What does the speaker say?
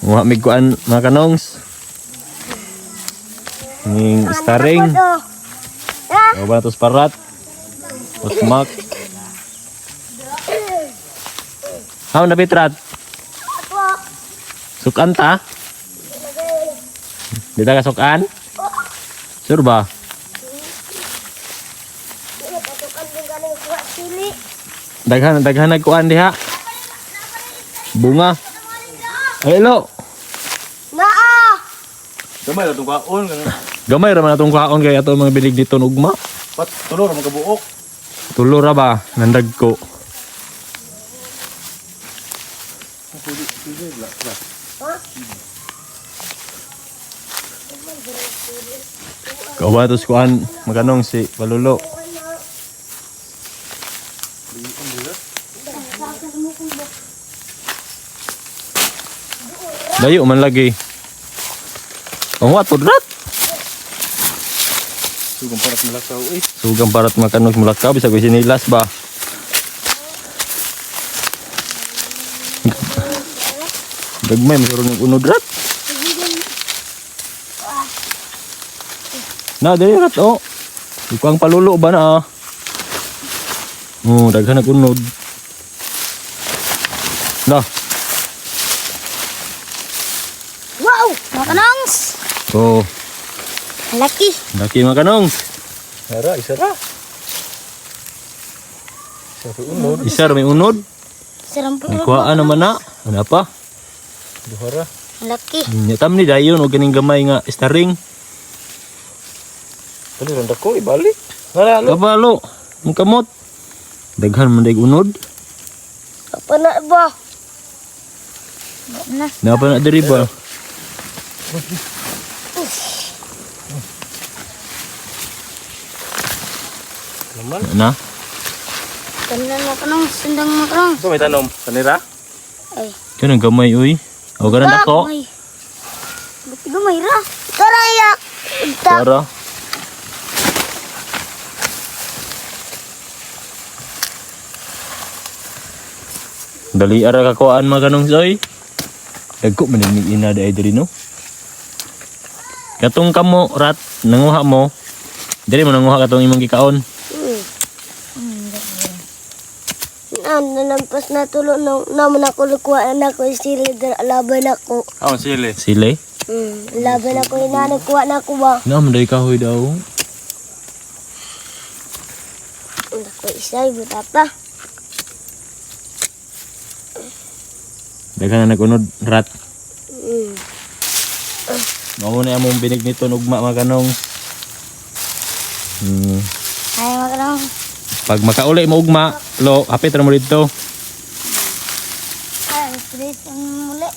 Mga miguan mga kanongs. Ning staring. O ba tos parat? Usmak. How na bitrat? Sukan ta? Dita ka sukan? Sure ba? Daghan nagkuan diha. Bunga. Ay lo. Naa. Gamay ra tong kaon kan. Gamay ra man atong kaon kay ato mga bilig dito ugma. Pat tulo ra magkabuok. Tulo ra ba nandag ko. Kawa tos kuan maganong si Palulo. Dayo man lagi. Ang wato rat. Sugang parat malakaw eh. Sugang parat makanong mulakaw bisa ko sinilas ba. Dagmay masurong ng unod rat. Na dali rat oh. Ikaw ang Palulo ba na ah. Oh, daghan nag-unod. Nah. Wow, makanongs. Oh, Laki. laki mga kanong. Hara isa ra. Sa unod. Isa ra may unod. Sarang po. Nagkuhaan naman na. Ano pa? Duhara. Laki. Nyatam ni dayon o ganing gamay nga staring. Kali randa ko ibalik. Hara lo. Kabalo. Ang kamot. Daghan man daig unod. Apa na ba? Na. Napa na diri ba? Naman. Na? Tanan makanongs, sendang makanongs. So may tanom kanira. Ay. Yan ang gamay uy. O ganun ako. Buti gamay ra. Taraya. Ita. Para. Dali ara kakuhaan mga kanong soy. Dagko man ni ina dai diri no. Katong kamo rat nanguha mo. Diri mo nanguha katong imong gikaon. Nalampas na tulo naman ako lukuhaan ako sili laban ako. Aon sili. Sile. Laban ako inanakuha na ako ba? Na man dai kahoy daw. Ako isa ibuta pa. Daghan na nagunod rat. Mm. Mao na among binig nito ugma mga kanong. Ay makanong. Pag makauli mo ugma, lo, hapit ra mo dito. Ay, stress ang muli.